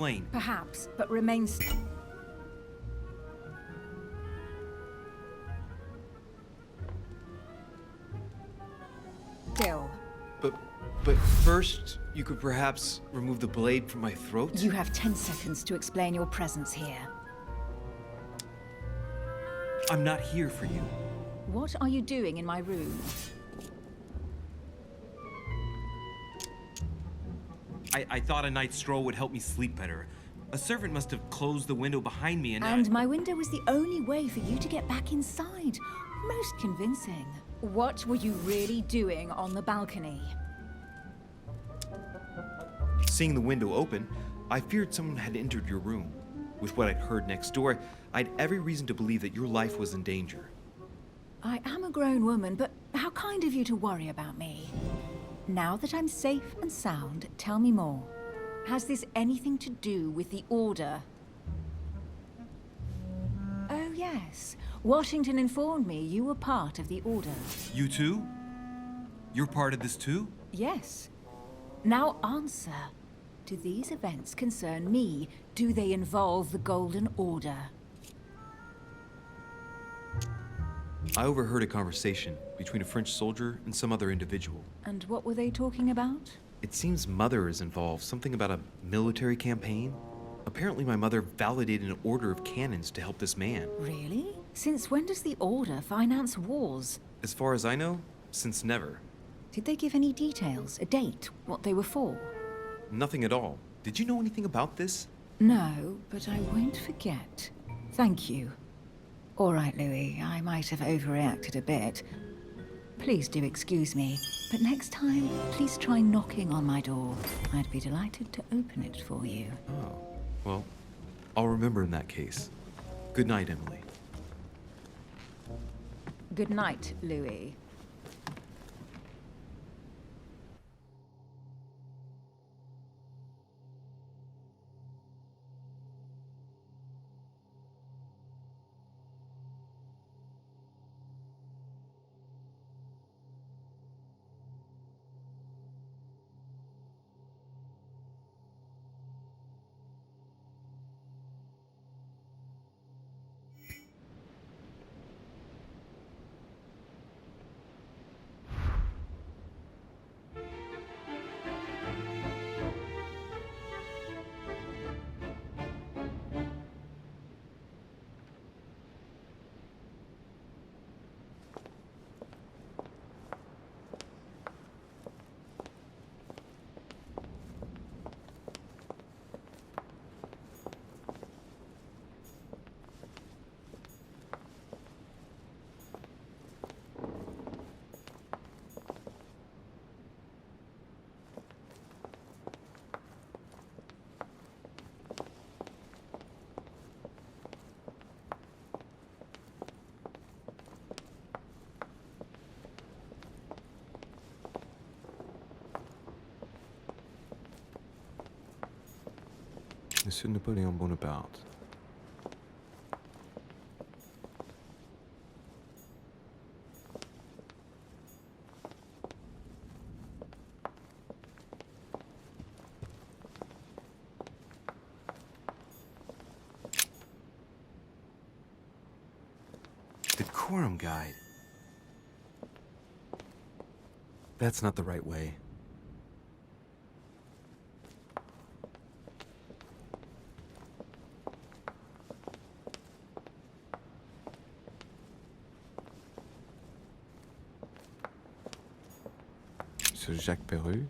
Explain. Perhaps, but remains... Still. But first, you could perhaps remove the blade from my throat? You have 10 seconds to explain your presence here. I'm not here for you. What are you doing in my room? I thought a night's stroll would help me sleep better. A servant must have closed the window behind me And my window was the only way for you to get back inside. Most convincing. What were you really doing on the balcony? Seeing the window open, I feared someone had entered your room. With what I'd heard next door, I'd every reason to believe that your life was in danger. I am a grown woman, but how kind of you to worry about me. Now that I'm safe and sound, tell me more. Has this anything to do with the Order? Oh yes, Washington informed me you were part of the Order. You too? You're part of this too? Yes. Now answer. Do these events concern me? Do they involve the Golden Order? I overheard a conversation between a French soldier and some other individual. And what were they talking about? It seems Mother is involved, something about a military campaign. Apparently my mother validated an order of cannons to help this man. Really? Since when does the Order finance wars? As far as I know, since never. Did they give any details, a date, what they were for? Nothing at all. Did you know anything about this? No, but I won't forget. Thank you. All right, Louis, I might have overreacted a bit. Please do excuse me, but next time, please try knocking on my door. I'd be delighted to open it for you. Oh, well, I'll remember in that case. Good night, Emily. Good night, Louis. Monsieur Napoléon Bonaparte. Decorum guide. That's not the right way. Monsieur Jacques Perru.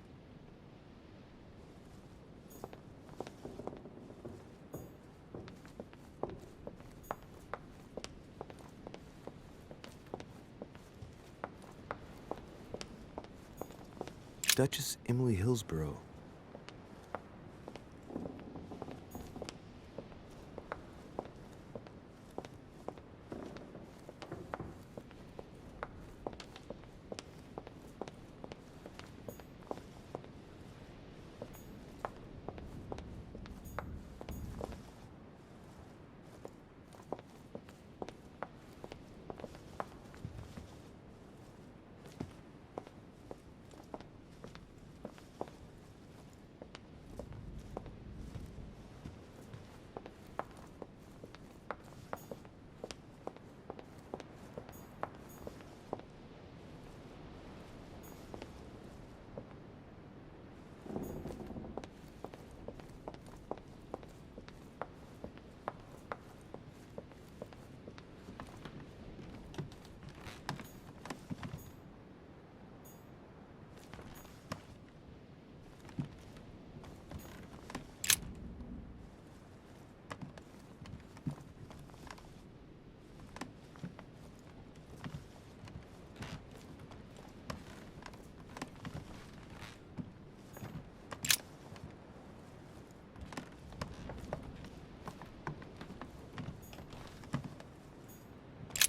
Duchess Emily Hillsborough.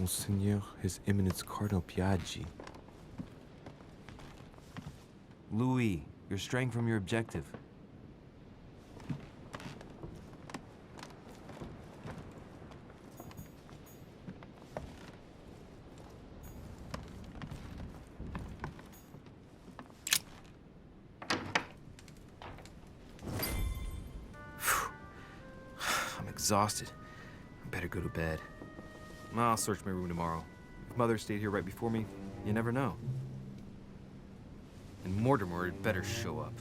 Monseigneur, His Eminence Cardinal Piaggi. Louis, you're straying from your objective. I'm exhausted. I better go to bed. I'll search my room tomorrow. If Mother stayed here right before me, you never know. And Mortimer had better show up.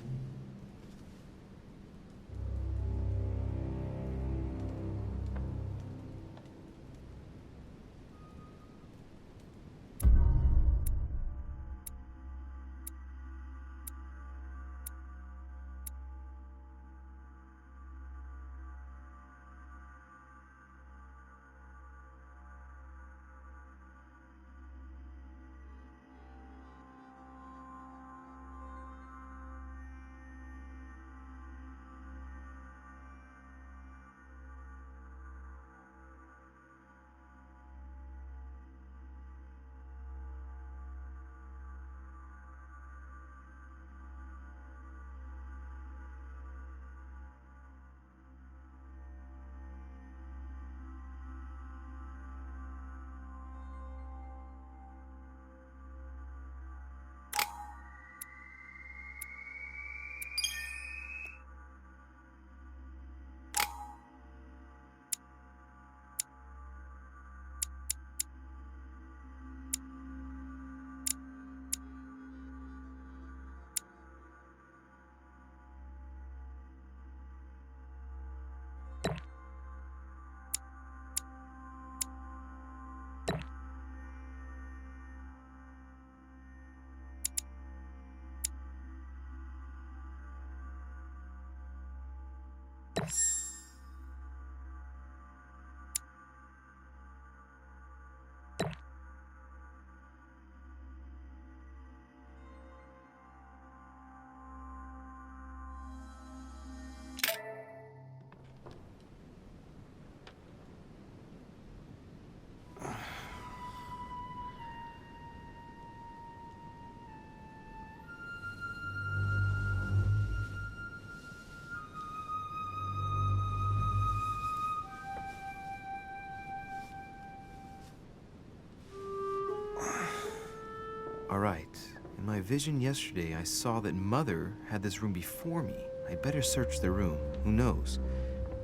All right. In my vision yesterday, I saw that Mother had this room before me. I'd better search the room. Who knows?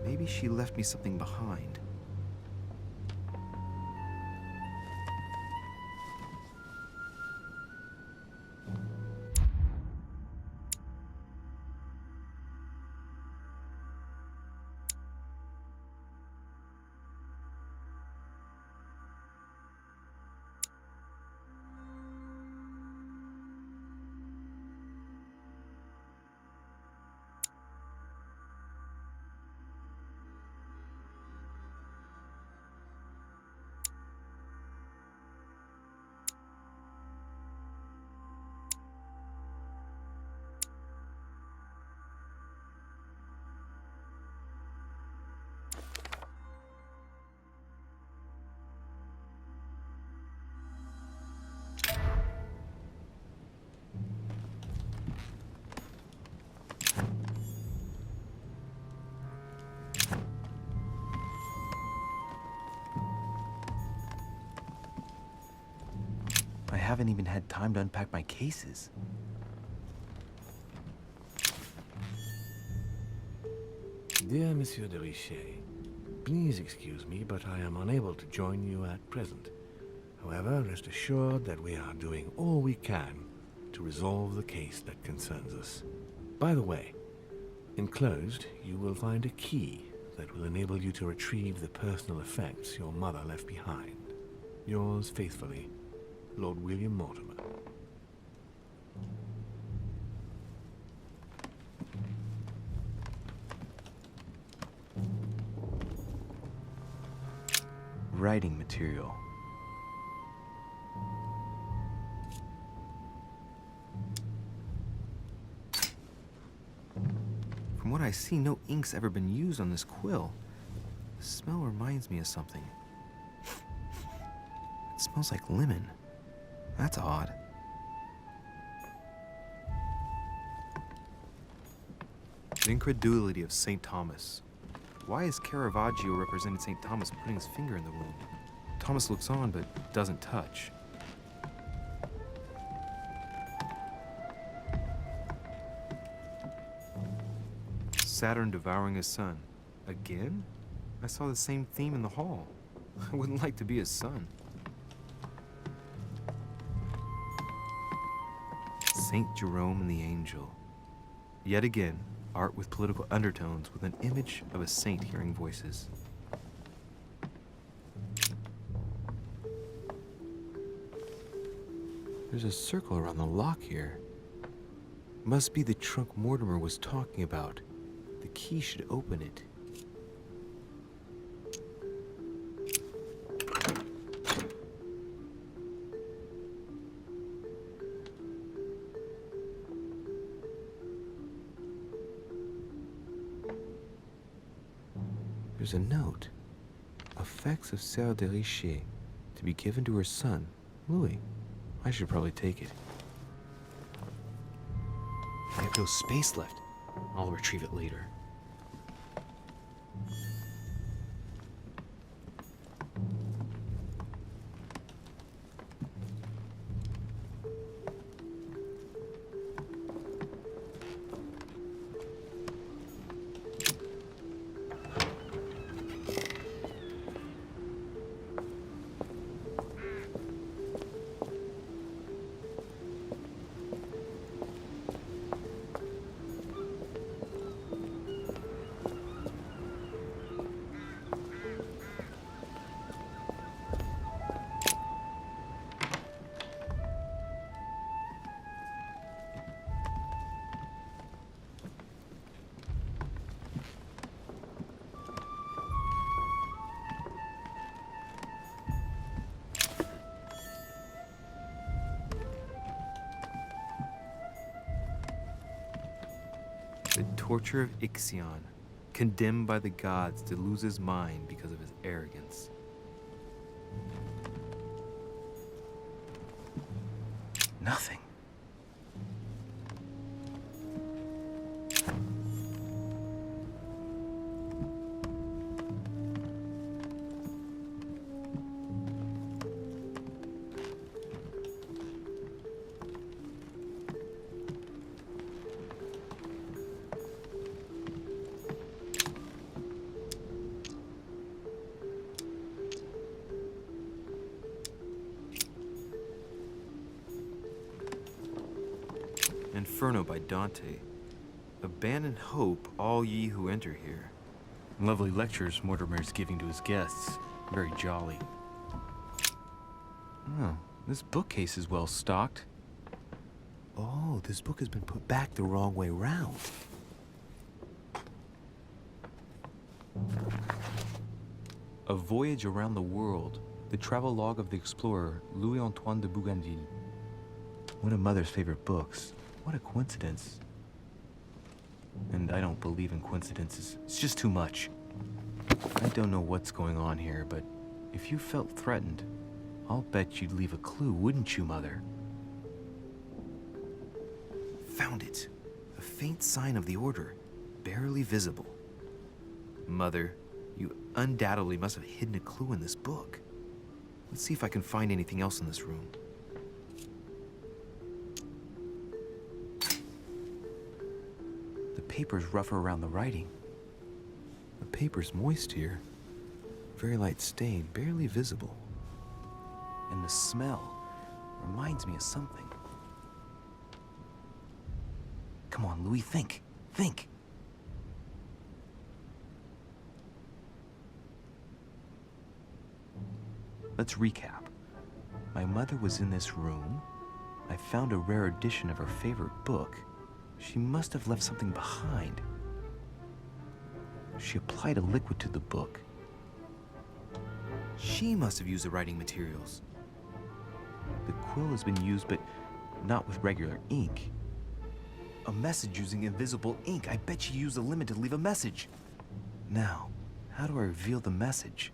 Maybe she left me something behind. I haven't even had time to unpack my cases. Dear Monsieur de Richet, please excuse me, but I am unable to join you at present. However, rest assured that we are doing all we can to resolve the case that concerns us. By the way, enclosed, you will find a key that will enable you to retrieve the personal effects your mother left behind. Yours faithfully, Lord William Mortimer. Writing material. From what I see, no ink's ever been used on this quill. The smell reminds me of something. It smells like lemon. That's odd. The incredulity of St. Thomas. Why is Caravaggio representing St. Thomas putting his finger in the wound? Thomas looks on but doesn't touch. Saturn devouring his son. Again? I saw the same theme in the hall. I wouldn't like to be his son. Saint Jerome and the Angel. Yet again, art with political undertones with an image of a saint hearing voices. There's a circle around the lock here. Must be the trunk Mortimer was talking about. The key should open it. There's a note. Effects of Sœur de Richet, to be given to her son, Louis. I should probably take it. I have no space left. I'll retrieve it later. The torture of Ixion, condemned by the gods to lose his mind because of his arrogance. Nothing. Inferno by Dante. Abandon hope, all ye who enter here. Lovely lectures Mortimer's giving to his guests. Very jolly. Oh, this bookcase is well stocked. Oh, this book has been put back the wrong way round. A Voyage Around the World. The travelogue of the explorer Louis-Antoine de Bougainville. One of Mother's favorite books. What a coincidence. And I don't believe in coincidences. It's just too much. I don't know what's going on here, but if you felt threatened, I'll bet you'd leave a clue, wouldn't you, Mother? Found it. A faint sign of the Order, barely visible. Mother, you undoubtedly must have hidden a clue in this book. Let's see if I can find anything else in this room. The paper's rougher around the writing. The paper's moist here. Very light stain, barely visible. And the smell reminds me of something. Come on, Louis, think. Think. Let's recap. My mother was in this room. I found a rare edition of her favorite book. She must have left something behind. She applied a liquid to the book. She must have used the writing materials. The quill has been used, but not with regular ink. A message using invisible ink. I bet she used a lemon to leave a message. Now, how do I reveal the message?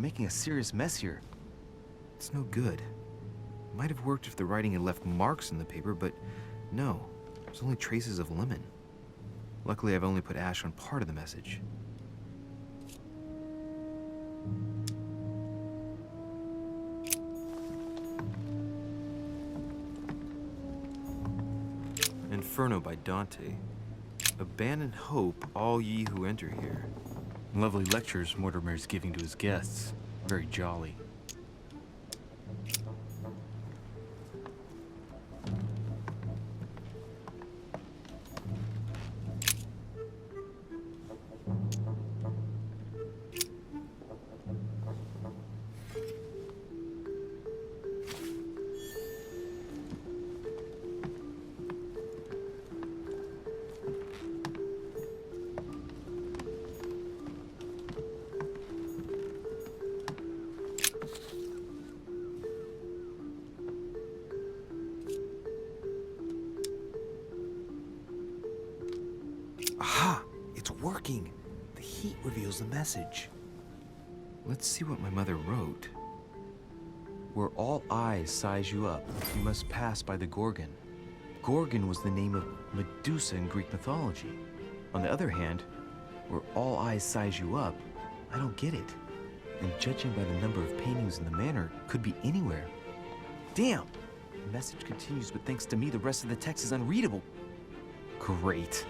I'm making a serious mess here. It's no good. Might have worked if the writing had left marks in the paper, but no. There's only traces of lemon. Luckily, I've only put ash on part of the message. Inferno by Dante. Abandon hope, all ye who enter here. Lovely lectures Mortimer's giving to his guests. Very jolly. Aha! It's working! The heat reveals the message. Let's see what my mother wrote. Where all eyes size you up, you must pass by the Gorgon. Gorgon was the name of Medusa in Greek mythology. On the other hand, where all eyes size you up, I don't get it. And judging by the number of paintings in the manor, could be anywhere. Damn! The message continues, but thanks to me, the rest of the text is unreadable. Great.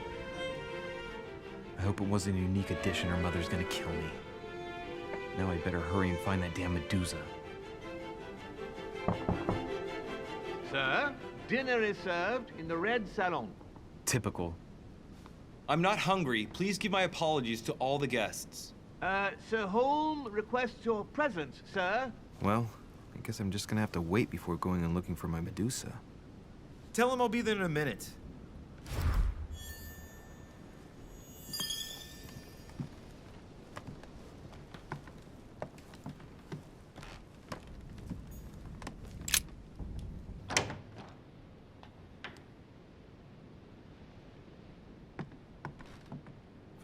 I hope it wasn't a unique edition or Mother's gonna kill me. Now I better hurry and find that damn Medusa. Sir, dinner is served in the Red Salon. Typical. I'm not hungry. Please give my apologies to all the guests. Sir Holm requests your presence, sir. Well, I guess I'm just gonna have to wait before going and looking for my Medusa. Tell him I'll be there in a minute.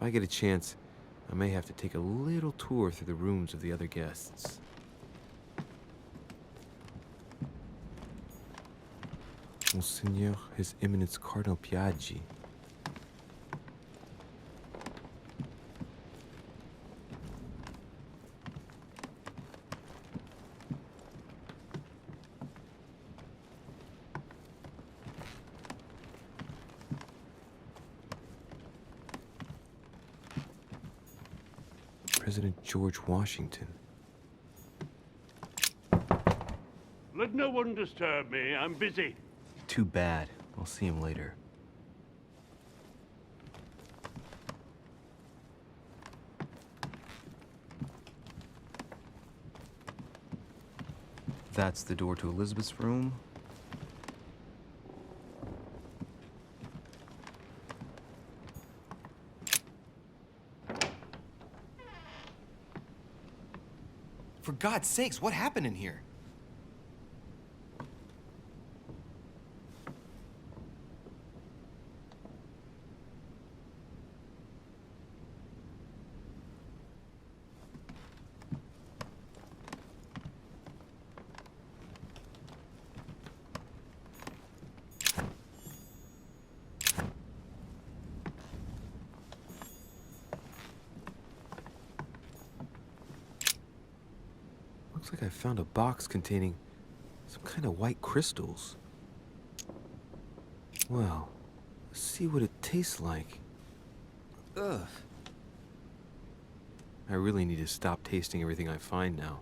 If I get a chance, I may have to take a little tour through the rooms of the other guests. Monseigneur, His Eminence Cardinal Piaggi. President George Washington. Let no one disturb me. I'm busy. Too bad. I'll see him later. That's the door to Elizabeth's room. For God's sakes, what happened in here? Looks like I found a box containing some kind of white crystals. Well, let's see what it tastes like. Ugh. I really need to stop tasting everything I find now.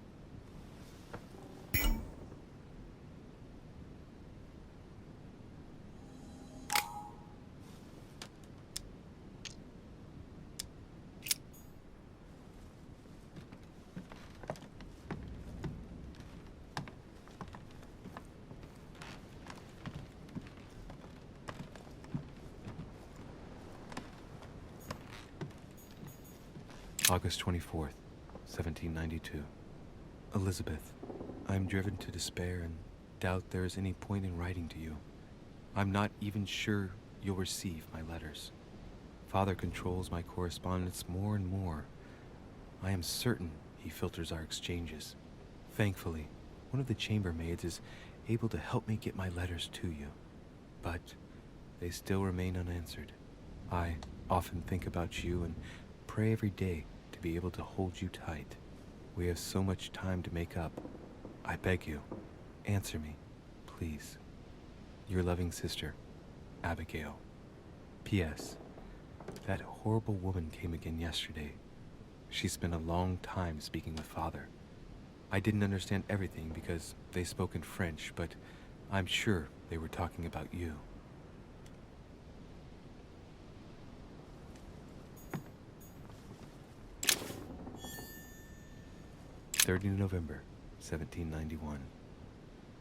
August 24th, 1792. Elizabeth, I am driven to despair and doubt there is any point in writing to you. I'm not even sure you'll receive my letters. Father controls my correspondence more and more. I am certain he he filters our exchanges. Thankfully, one of the chambermaids is able to help me get my letters to you. But they still remain unanswered. I often think about you and pray every day to be able to hold you tight. We have so much time to make up. I beg you, answer me, please. Your loving sister, Abigail. P.S. That horrible woman came again yesterday. She spent a long time speaking with Father. I didn't understand everything because they spoke in French, but I'm sure they were talking about you. November 1791.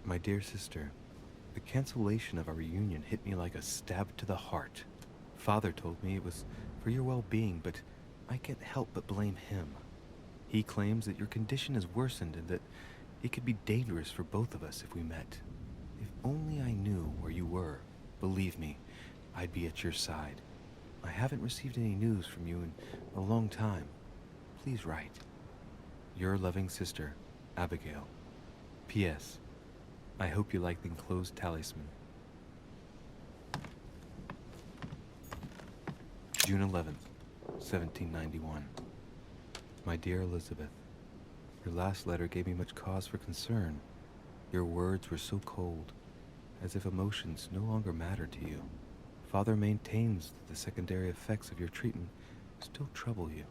My dear sister, the cancellation of our reunion hit me like a stab to the heart. Father told me it was for your well-being, but I can't help but blame him. He claims that your condition has worsened and that it could be dangerous for both of us if we met. If only I knew where you were, believe me, I'd be at your side. I haven't received any news from you in a long time. Please write. Your loving sister, Abigail. P.S. I hope you like the enclosed talisman. June 11th, 1791. My dear Elizabeth, your last letter gave me much cause for concern. Your words were so cold, as if emotions no longer mattered to you. Father maintains that the secondary effects of your treatment still trouble you,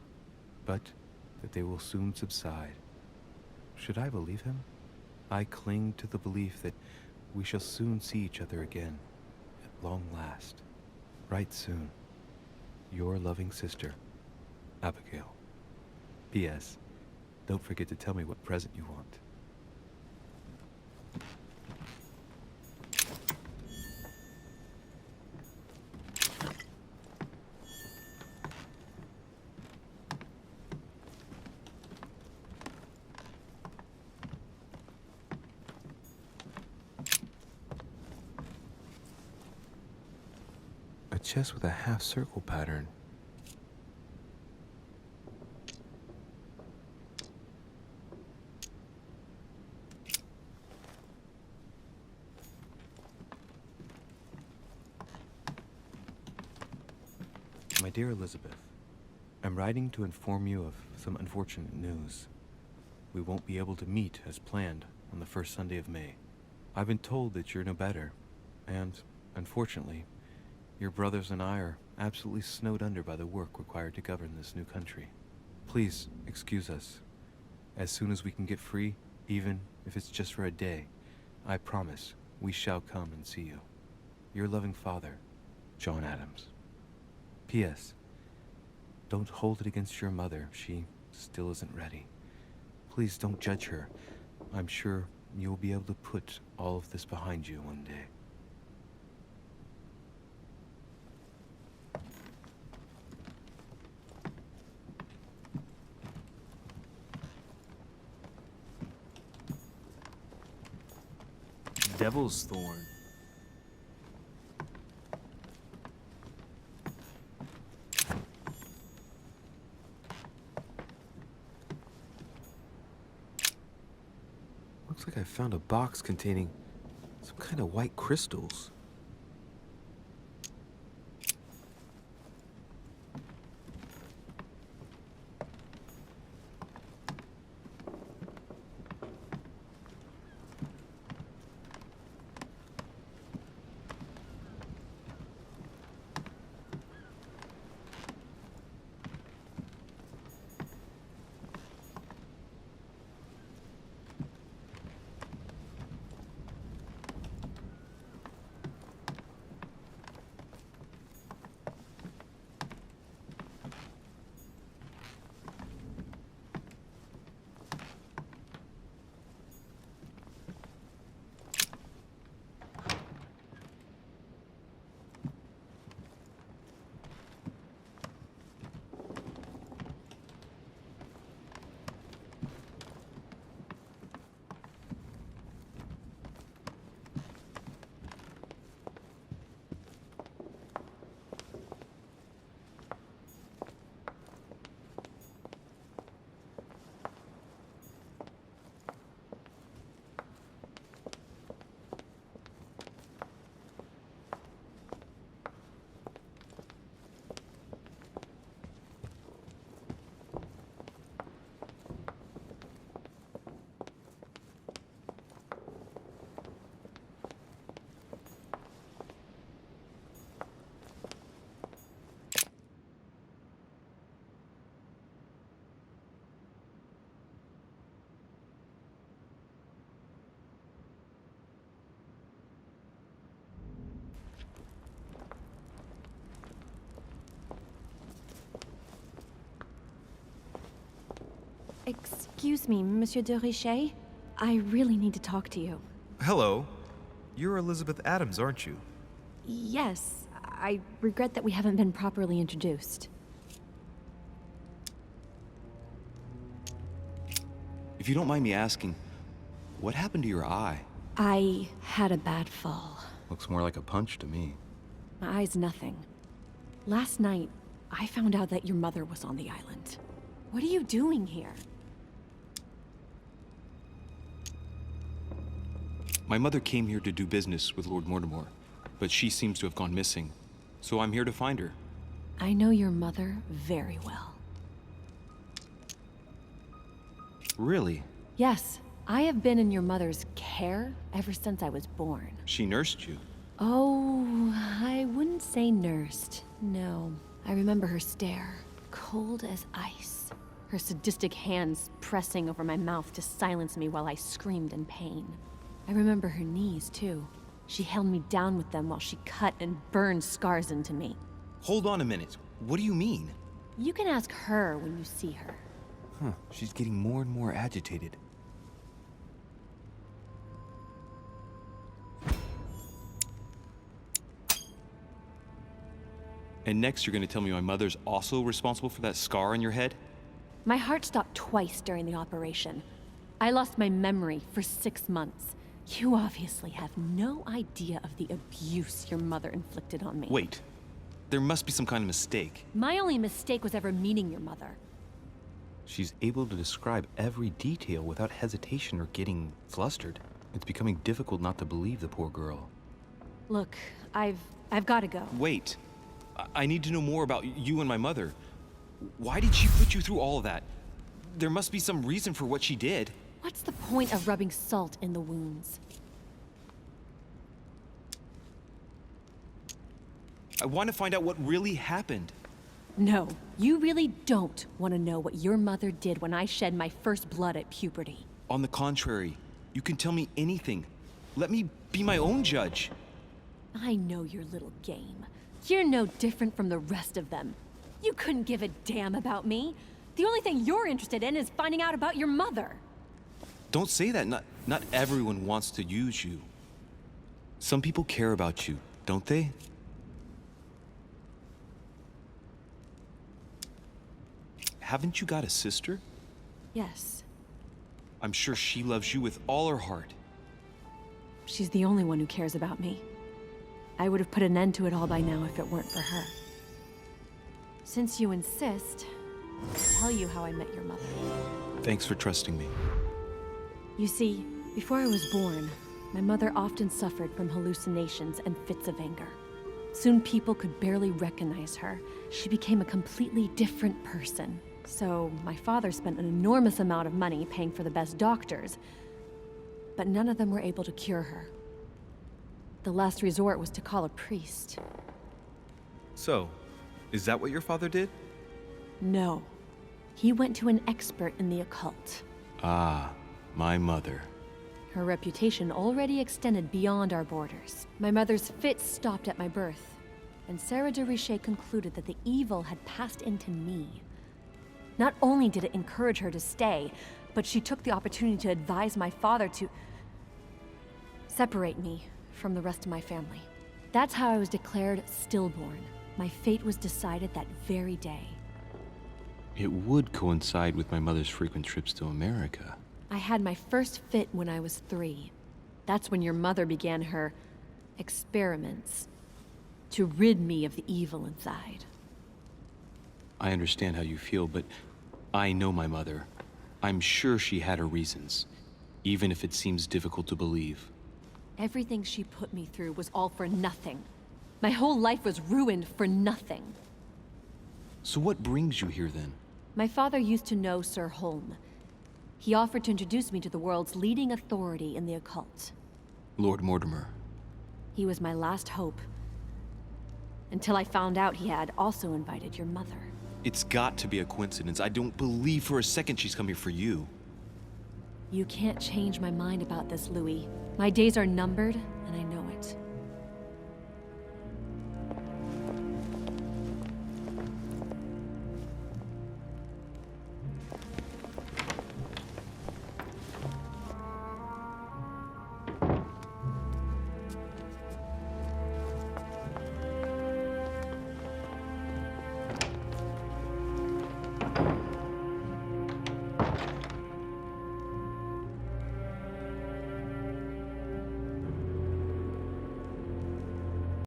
but that they will soon subside. Should I believe him? I cling to the belief that we shall soon see each other again, at long last. Write soon. Your loving sister, Abigail. P.S. Don't forget to tell me what present you want. A chest with a half-circle pattern. My dear Elizabeth, I'm writing to inform you of some unfortunate news. We won't be able to meet as planned on the first Sunday of May. I've been told that you're no better, and, unfortunately, your brothers and I are absolutely snowed under by the work required to govern this new country. Please excuse us. As soon as we can get free, even if it's just for a day, I promise we shall come and see you. Your loving father, John Adams. P.S. Don't hold it against your mother. She still isn't ready. Please don't judge her. I'm sure you'll be able to put all of this behind you one day. Devil's Thorn. Looks like I found a box containing some kind of white crystals. Excuse me, Monsieur de Richet. I really need to talk to you. Hello. You're Elizabeth Adams, aren't you? Yes, I regret that we haven't been properly introduced. If you don't mind me asking, what happened to your eye? I had a bad fall. Looks more like a punch to me. My eye's nothing. Last night, I found out that your mother was on the island. What are you doing here? My mother came here to do business with Lord Mortimer, but she seems to have gone missing. So I'm here to find her. I know your mother very well. Really? Yes, I have been in your mother's care ever since I was born. She nursed you. Oh, I wouldn't say nursed. No. I remember her stare, cold as ice. Her sadistic hands pressing over my mouth to silence me while I screamed in pain. I remember her knees, too. She held me down with them while she cut and burned scars into me. Hold on a minute. What do you mean? You can ask her when you see her. Huh, she's getting more and more agitated. And next you're gonna tell me my mother's also responsible for that scar on your head? My heart stopped twice during the operation. I lost my memory for 6 months. You obviously have no idea of the abuse your mother inflicted on me. Wait. There must be some kind of mistake. My only mistake was ever meeting your mother. She's able to describe every detail without hesitation or getting flustered. It's becoming difficult not to believe the poor girl. Look, I've got to go. Wait. I need to know more about you and my mother. Why did she put you through all of that? There must be some reason for what she did. What's the point of rubbing salt in the wounds? I want to find out what really happened. No, you really don't want to know what your mother did when I shed my first blood at puberty. On the contrary, you can tell me anything. Let me be my own judge. I know your little game. You're no different from the rest of them. You couldn't give a damn about me. The only thing you're interested in is finding out about your mother. Don't say that. Not everyone wants to use you. Some people care about you, don't they? Haven't you got a sister? Yes, I'm sure she loves you with all her heart. she's the only one who cares about me. I would have put an end to it all by now if it weren't for her. Since you insist, I'll tell you how I met your mother. Thanks for trusting me. You see, before I was born, my mother often suffered from hallucinations and fits of anger. Soon people could barely recognize her. She became a completely different person. So my father spent an enormous amount of money paying for the best doctors, but none of them were able to cure her. The last resort was to call a priest. So, is that what your father did? No. He went to an expert in the occult. Ah, my mother. Her reputation already extended beyond our borders. My mother's fits stopped at my birth, and Sarah de Richet concluded that the evil had passed into me. Not only did it encourage her to stay, but she took the opportunity to advise my father to separate me from the rest of my family. That's how I was declared stillborn. My fate was decided that very day. It would coincide with my mother's frequent trips to America. I had my first fit when I was 3. That's when your mother began her experiments to rid me of the evil inside. I understand how you feel, but I know my mother. I'm sure she had her reasons, even if it seems difficult to believe. Everything she put me through was all for nothing. My whole life was ruined for nothing. So what brings you here then? My father used to know Sir Holm. He offered to introduce me to the world's leading authority in the occult. Lord Mortimer. He was my last hope. Until I found out he had also invited your mother. It's got to be a coincidence. I don't believe for a second she's come here for you. You can't change my mind about this, Louis. My days are numbered, and I know it.